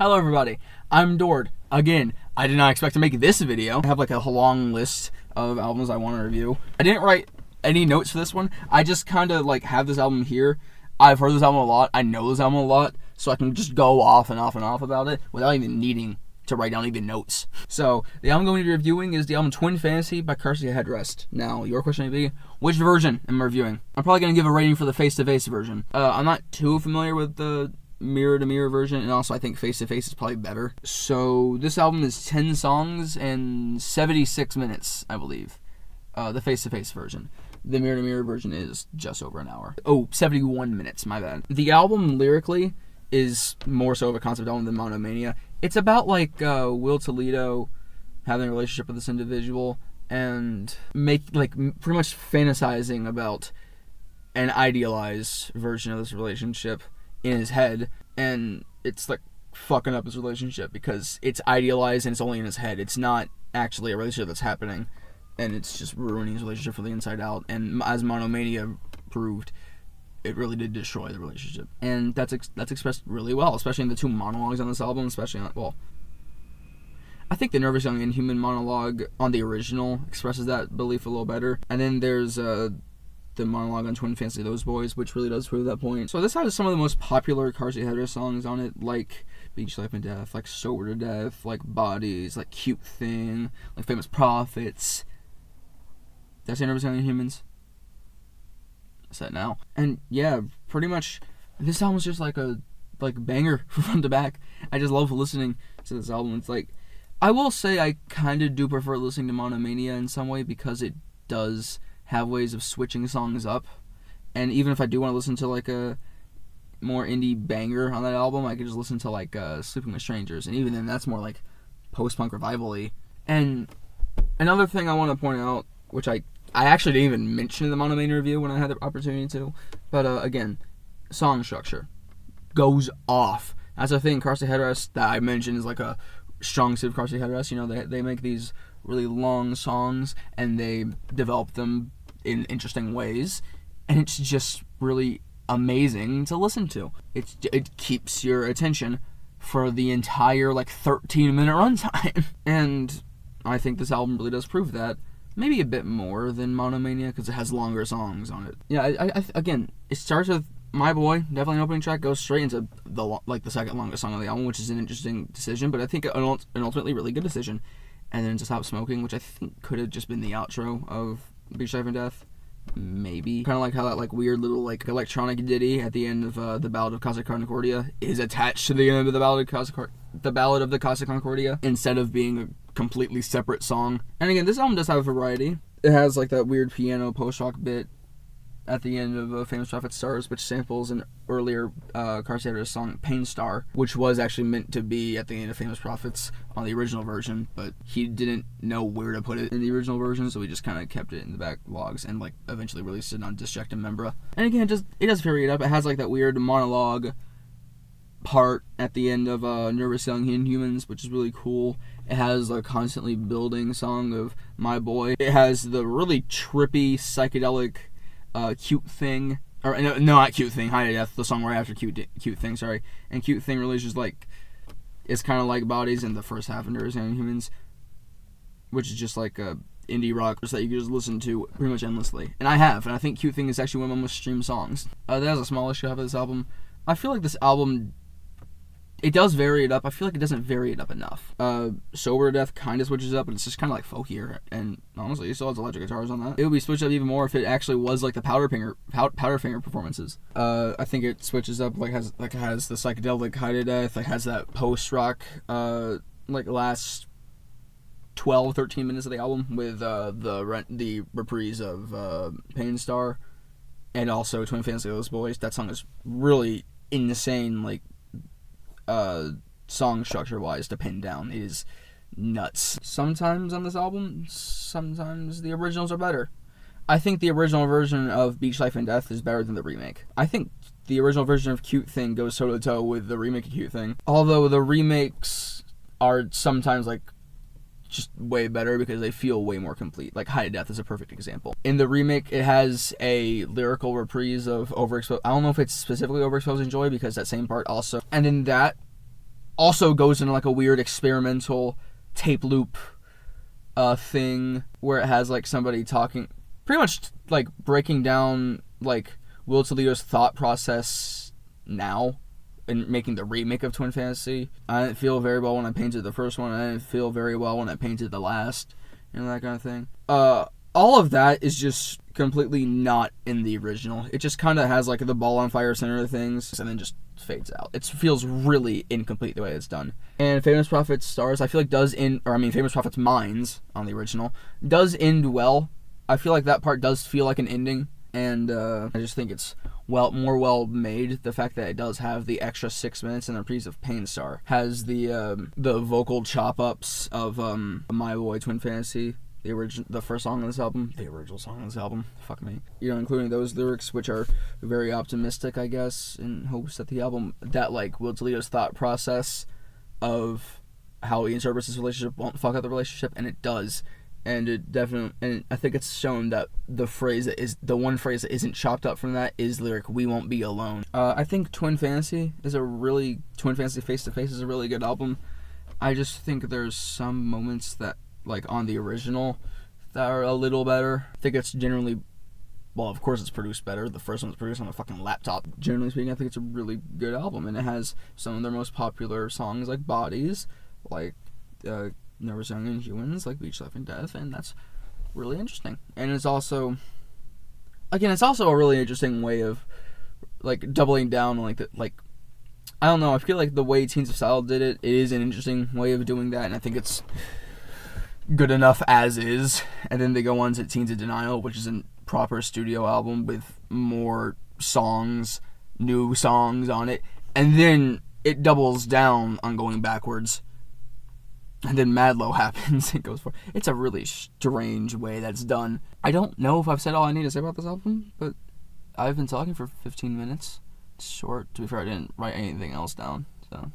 Hello everybody, I'm Dord. Again, I did not expect to make this video. I have like a long list of albums I want to review. I didn't write any notes for this one. I just kind of like have this album here. I've heard this album a lot. I know this album a lot, so I can just go off and off and off about it without even needing to write down even notes. So, the album I'm going to be reviewing is the album Twin Fantasy by Car Seat Headrest. Now, your question may be, which version am I reviewing? I'm probably going to give a rating for the face-to-face version. I'm not too familiar with the mirror-to-mirror version, and also I think face-to-face is probably better. So, this album is 10 songs and 76 minutes, I believe. The face-to-face version. The mirror-to-mirror version is just over an hour. Oh, 71 minutes, my bad. The album, lyrically, is more so of a concept album than Monomania. It's about, like, Will Toledo having a relationship with this individual and pretty much fantasizing about an idealized version of this relationship in his head, and it's, like, fucking up his relationship because it's idealized and it's only in his head. It's not actually a relationship that's happening, and it's just ruining his relationship from the inside out, and as Monomania proved, it really did destroy the relationship. And that's expressed really well, especially in the two monologues on this album, especially on, well, I think the Nervous Young Inhuman monologue on the original expresses that belief a little better. And then there's the monologue on Twin Fantasy, Those Boys, which really does prove that point. So this has some of the most popular Car Seat Headrest songs on it, like Beach Life and Death, like Sober to Death, like Bodies, like Cute Thing, like Famous Prophets. Did I say Nervous Young Inhumans? I said now. And yeah, pretty much this album's just like a banger from front to back. I just love listening to this album. It's like, I will say I kind of do prefer listening to Monomania in some way because it does have ways of switching songs up. And even if I do want to listen to like a more indie banger on that album, I could just listen to like Sleeping with Strangers, and even then that's more like post-punk revival-y. And another thing I want to point out, which I actually didn't even mention in the Monomania review when I had the opportunity to, but again, song structure goes off. That's a thing Car Seat Headrest that I mentioned is like a strong suit of Car Seat Headrest. You know, they make these really long songs and they develop them in interesting ways, and it's just really amazing to listen to. It keeps your attention for the entire like 13-minute runtime, and I think this album really does prove that. Maybe a bit more than Monomania because it has longer songs on it. Yeah, again, it starts with My Boy, definitely an opening track, goes straight into the second longest song on the album, which is an interesting decision, but I think an ultimately really good decision. And then To Stop Smoking, which I think could have just been the outro of Beach Life and Death. Maybe. Kind of like how that like weird little like electronic ditty at the end of the Ballad of Casa Concordia is attached to the end of the Ballad of the Casa Concordia instead of being a completely separate song. And again, this album does have a variety. It has like that weird piano post-rock bit at the end of Famous Prophet Stars, which samples an earlier Car Seat Headrest song, Pain Star, which was actually meant to be at the end of Famous Prophets on the original version, but he didn't know where to put it in the original version, so he just kind of kept it in the backlogs and like eventually released it on Disject and Membra. And again, it does vary it up. It has like that weird monologue part at the end of Nervous Young Inhumans, which is really cool. It has a constantly building song of My Boy. It has the really trippy, psychedelic Cute Thing, or no, not Cute Thing, High to Death, the song right after Cute Thing, sorry. And Cute Thing really is just like, it's kind of like Bodies in the first half of Nervous Young Inhumans, which is just like a indie rock that you can just listen to pretty much endlessly. And I think Cute Thing is actually one of my most streamed songs. That has a small issue I have with this album. I feel like this album, it does vary it up. I feel like it doesn't vary it up enough. Sober to Death kind of switches up, but it's just kind of like folkier. And honestly, it still has electric guitars on that. It would be switched up even more if it actually was like the Powderfinger performances. I think it switches up like has the psychedelic High to Death, like has that post rock like last 12-13 minutes of the album with the reprise of Pain Star, and also Twin Fantasy, Those Boys. That song is really insane, like song structure wise to pin down. It is nuts. Sometimes on this album, sometimes the originals are better. I think the original version of Beach Life and Death is better than the remake. I think the original version of Cute Thing goes toe to toe with the remake of Cute Thing, although the remakes are sometimes like just way better because they feel way more complete. Like High to Death is a perfect example. In the remake, it has a lyrical reprise of Overexposed. I don't know if it's specifically Overexposed Enjoy because that same part also. And in that also goes into like a weird experimental tape loop thing where it has like somebody talking, pretty much like breaking down like Will Toledo's thought process now and making the remake of Twin Fantasy. I didn't feel very well when I painted the first one. I didn't feel very well when I painted the last, and that kind of thing. All of that is just completely not in the original. It just kind of has like the ball on fire center things and then just fades out. It feels really incomplete the way it's done. And Famous Prophet's Stars, I feel like Famous Prophet's Minds on the original does end well. I feel like that part does feel like an ending, and I just think it's more well made. The fact that it does have the extra 6 minutes in the reprise of Pain Star, has the vocal chop ups of My Boy Twin Fantasy, the first song on this album, the original song on this album, fuck me, including those lyrics, which are very optimistic, I guess, in hopes that the album, that like Will Toledo's thought process of how he interprets his relationship won't fuck up the relationship, and it does. And it definitely, and I think it's shown that the one phrase that isn't chopped up from that is lyric "We won't be alone." I think Twin Fantasy Face to Face is a really good album. I just think there's some moments that, like on the original, that are a little better. I think it's generally, well, of course it's produced better. The first one's produced on a fucking laptop. Generally speaking, I think it's a really good album, and it has some of their most popular songs like Bodies, like Never Sung Inhumans, like Beach Life and Death, and that's really interesting. And it's also, again, it's also a really interesting way of like doubling down on I don't know, I feel like the way Teens of Style did it is an interesting way of doing that, and I think it's good enough as is. And then they go on to Teens of Denial, which is a proper studio album with more songs, new songs on it, and then it doubles down on going backwards. And then Madlow happens. It goes for. It's a really strange way that's done. I don't know if I've said all I need to say about this album, but I've been talking for 15 minutes. It's short. To be fair, I didn't write anything else down. So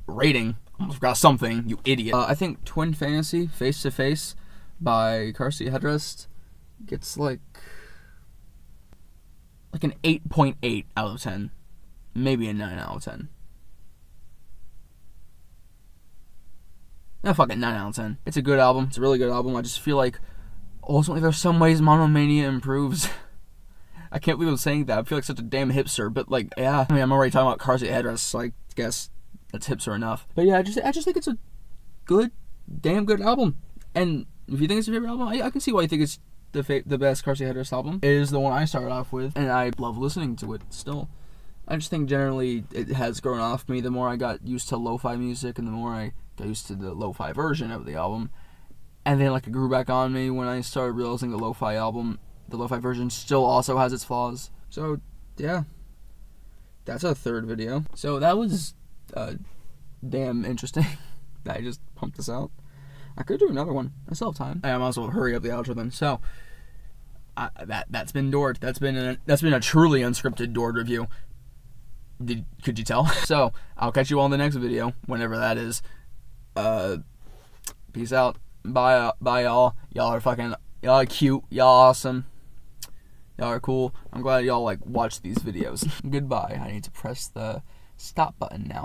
rating. Almost forgot something. You idiot. I think Twin Fantasy Face to Face by Car Seat Headrest gets like an 8.8 out of 10, maybe a 9 out of 10. No, fucking 9 out of 10. It's a good album. It's a really good album. I just feel like ultimately there's some ways Monomania improves. I can't believe I'm saying that. I feel like such a damn hipster, but like, yeah. I mean, I'm already talking about Car Seat Headrest, so I guess that's hipster enough. But yeah, I just think it's a damn good album. And if you think it's your favorite album, I can see why you think it's the best Car Seat Headrest album. It is the one I started off with, and I love listening to it still. I just think generally it has grown off me the more I got used to lo-fi music, and the more I got used to the lo-fi version of the album. And then like it grew back on me when I started realizing the lo-fi version still also has its flaws. So yeah, that's our third video. So that was damn interesting that I just pumped this out. I could do another one. I still have time. I might as well hurry up the outro then. So that's been Dord. That's been a truly unscripted Dord review. Could you tell? So I'll catch you all in the next video, whenever that is. Peace out. Bye y'all. Y'all are cute. Y'all awesome. Y'all are cool. I'm glad y'all watch these videos. Goodbye. I need to press the stop button now.